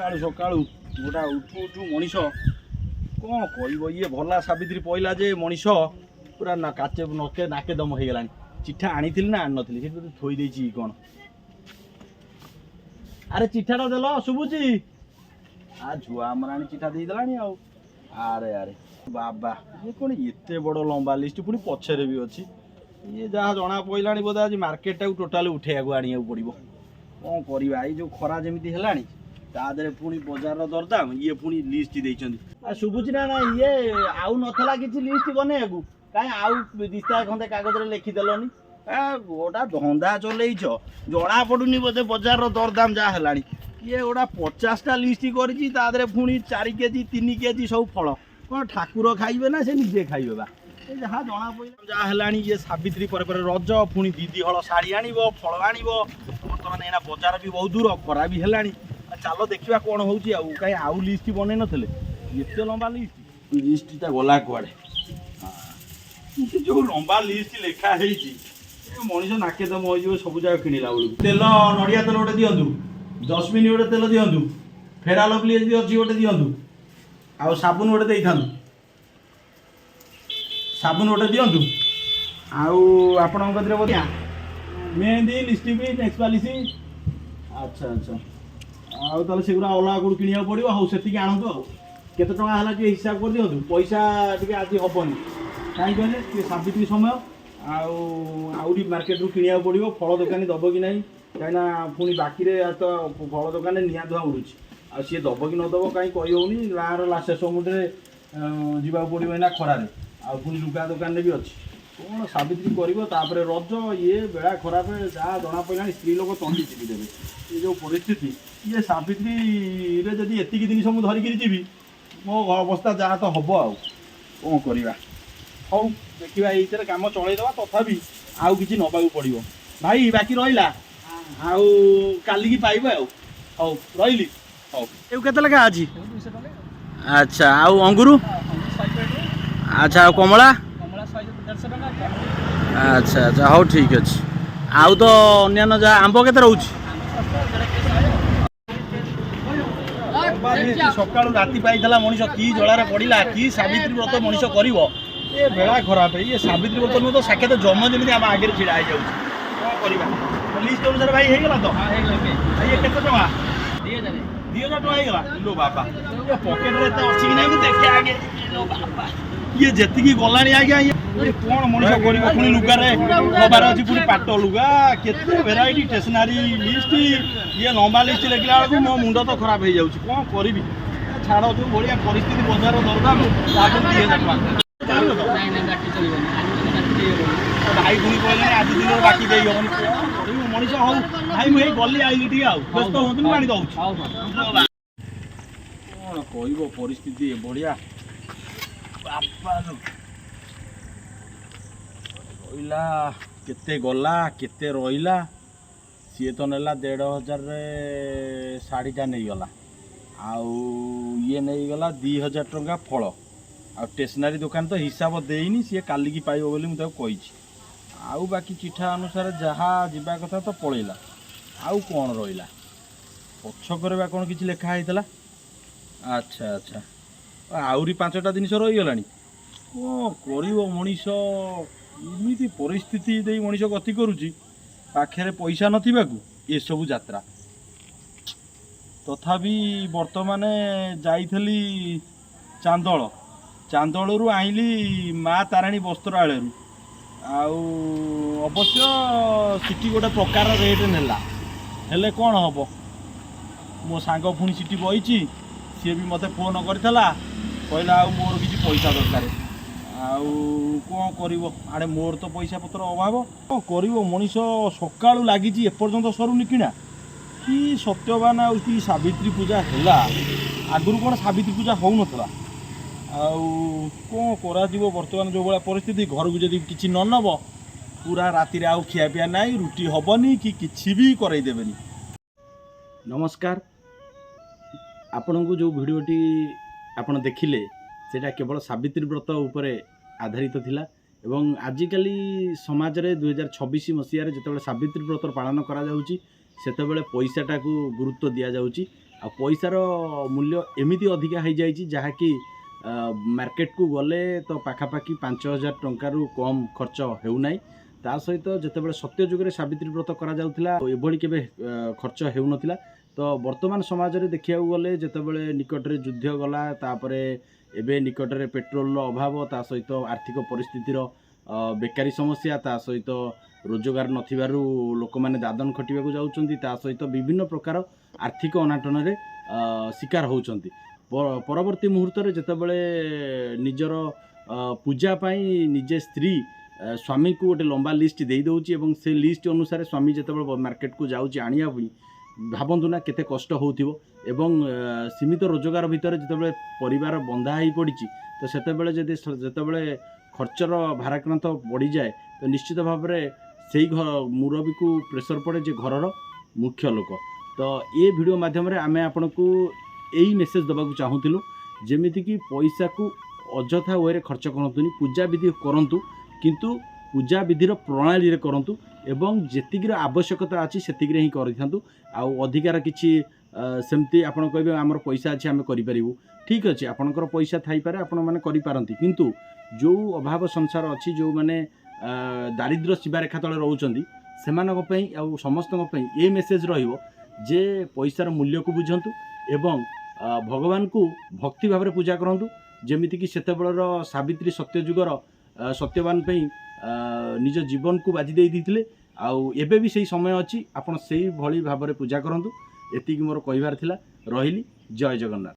सकाळू सकाळू गोटा उठू उठू मनीष कौन कह ये भला सावित्री पहला जे मनीष पूरा ना काचे नके नाके दम हो गला चिठा आनी ना आनी नी थोई देछि कौन अरे चिठाटा देल शुभुची आ छुआ आमर चिठा देदेला आरे अरे बाबा ये कौन एते बड़ लंबा लिस्ट पुणी पछरे भी अच्छी ये जहाँ जना पड़ा बोधे आज मार्केट टाक टोटाल उठे आने पड़ो कौन करवा ये जो खरा जमी है तादे पुणी बजार दरदाम ये पुणी लिस्ट देते शुभुची ना ना ये आउ नाला कि लिस्ट बनैया कहीं आउ दिस्ता खंडे कागज लिखिदेलनि गोटा धंदा चलैच जना पड़ूनी बोधे बजार दरदाम जहाँ है ये गोटा 50टा लिस्ट कर पुणी 4 केजी 3 केजी सब फल कौन ठाकुर खाइबे ना से निजे खाइबे बा जहाँ जना पड़ा जहाँ है ये सावित्री पर रज पुणी दीदी हल शाढ़ी आण फल आण बर्तमान एना बजार भी बहुत दूर खरा भी है चलो देखा कौन हो कहीं आउ लिस्ट बन नथिले एते लंबा लिस्टा गला कुआड़े जो लंबा लिस्ट लिखाही मनीष नाके दम हो सब जगह किणला बेलू तेल नड़िया तेल गोटे दिंतु जस्मिन गोटे तेल दिंतु फेराल प्लीज भी अच्छी गोटे दिंतु आउ साबुन गोटे दे था साबुन गोटे दिंतु आपण मेहंदी लिपस्टिक नेक्स्ट पॉलिसी अच्छा अच्छा आउ ताले सेगुरा अलग कौन किणा पड़ो हाँ से आणतु आते टाँग है हिसाब कर दिंतु पैसा टी आज हेनी कहीं कहले सावित्री समय आउरी मार्केट रू किणा पड़ो फल दुकानी दब कि ना कहीं पुणी बाकी तो फल दुकान निआ धुआ उड़ू आ सी दब कि नदब कहीं कहीहनी गाँव शेष मुंडे जावाक पड़ो ना खरारे आ पुणी लुगा दुकान भी अच्छी कौन सावित्री कर रज ये बेड़ा खराब जहाँ जना पड़ा स्त्री लोक तंडी चिपी देवे ये जो परिस्थिति ये सावित्री जदि एतिक जिन मुझे धरिकी जी मो अवस्था जहाँ तो हम आउ कौन करवा हौ देखा ये कम चलईदे तथापि आउ कि नवाक पड़ो भाई बाकी रहा आउ काली पाइब हौ रही हौ के लेखा अच्छी अच्छा आउ अंगुर अच्छा कमला अच्छा अच्छा हाँ ठीक अच्छे आउ तो अन्य जहाँ आंब के रोच सका राति पाई मनीष कि जलार पड़ा कि सावित्री व्रत मनीष कर ये बेड़ा खराब ये सावित्री व्रत नुह तो साक्षात जम जमी आम आगे ढड़ा हो कौन कर लिस्ट अनुसार भाई होगा तो ये केते टका 2000 टका लो बाबा ये पकेट रे अच्छी कि ना देखे आगे लो बाबा ये जी गला आज्ञा ये कौन मनीष कर लुगारे नबार अच्छी पुणी पाट लुगा केते भेराइटी स्टेशनरी लिस्ट ये लंबा लिस्ट लिखला बेलू मो मुंड तो खराब हो जाऊँ कौन करी छाड़ जो भाया परिस्थिति बजार दरदाम 2000 भाई पुणी कहले आज दिन बाकी दे मनीष हूँ भाई मुझे गली आईली टी व्यस्त हूँ पानी दौर कौन कह परिस्थिति बढ़िया रहा केते गला केते रहा सी तो नेला 1500 शाढ़ीटा नहीं गला आउ ये नहीं गला 2000 टंका फल आ स्टेशनरी दुकान तो हिसाब देनी सी काली की पाइब बोली मुझे कही आउ बाकी चिठा अनुसार जहाँ जावा कथा तो पलैला आउ कौन रहा पछकर कौन किसी लिखाही अच्छा अच्छा आउरी 5टा जिनिस रहीगला कौन कर मनीष इमिति परिस्थिति दे मनीष गति करुच्ची पाखे पैसा नथिबाकू ये सब यात्रा तथापि वर्तमान जाइथली चांदल चांदलू आइली माँ ताराणी वस्त्रालय आउ अवश्य सिटी गोटे प्रकार रेट नेला हेले कौन हम मो सांग पुणी सिटी बही सी भी मत फोन करता कहला मोर किसी पैसा दरकार आउ कौन कर आड़े मोर तो पैसा पत्र अभाव कौन कर मनीष सका लगी एपर्तंत सरुनी किणा कि सत्यवान आ कि सावित्री पूजा है आगुरी कौन सावित्री पूजा हो नाला कौन कर बर्तमान जो भाया परिस्थिति घर को जब किसी न नब पूरा राति आउ खियापिया ना रुटी हेनी कि किसी भी करदेवे नमस्कार आपण को जो भिडटी आपण देखिले सेटा केवल सावित्री व्रत उपर आधारित थिला एवं आजिकाली समाज रे 2026 मसीह जिते सावित्री व्रत पालन करा जाउची सेतेबेले पैसाटा को गुरुत्व दिया जाउची आ पैसार मूल्य एमती अधिका हो जाए जहाँकि मार्केट को गले तो पाखापाखि 5,000 टंकार कम खर्च होना ता सहित जितेबाला सत्य जुगे सावित्री व्रत करा केबे खर्च होना तो वर्तमान समाज में देखा गले जितेबाला निकट में युद्ध गला तापरे एबे निकट में पेट्रोल अभाव ता सहित आर्थिक परिस्थितिर बेकारी समस्या ता सहित रोजगार नथिबारु लोक मैंने दादन खटिबा जाउछंती ता सहित विभिन्न प्रकार आर्थिक अनाटन रे शिकार होउछंती। परवर्ती मुहूर्त में जितेबाला निजर पूजा पाई निजे स्त्री स्वामी को गोटे लंबा लिस्ट दे दौची एवं से लिस्ट अनुसार स्वामी जितेबाला मार्केट को जाउची आनिया भावतु ना केते कष्ट होउथिबो एवं सीमित रोजगार भितर जितेबाला परिवार बंधा हो पड़ी तो सेतेबाला जदि जितेबाला खर्चर भाराक्रांत बढ़ी जाए तो निश्चित भाव में से मुरबी को प्रेसर पड़े जे घरर मुख्य लोक। तो ये वीडियो माध्यम आम आपण को यही मेसेज देवाक चाहूँ जमीती कि पैसा को अजथा वे खर्च करतुनि पूजा विधि करंतु किंतु पूजा विधिर प्रणाली रे करंतु एवं जेतिकीर आवश्यकता अच्छी सेतिकीरे ही करिथांतु आउ अधिकार किछि सेमती आपण कहबे हमर पैसा अछि आमे करि परिबु ठीक अछि आपणकर पैसा थाई पारे आपण माने करि पारंती किंतु जो अभाव संसार अच्छी जो माने दारिद्र्य सीमारेखा तले रोचंती सेमानक पई आउ समस्तक पई ए मेसेज रहिबो जे पैसार मूल्य को बुझंतु एवं भगवान को भक्ति भाव पूजा करंतु जेमिति कि सेतेबेलर सावित्री सत्यजुगर सत्यवान पई निज जीवन को बाजी दे दिथिले आउ एबे भी सही समय अच्छी आपण सही भली भाव पूजा करंतु एतिकी मोर कहिबार थिला रहिली जय जगन्नाथ।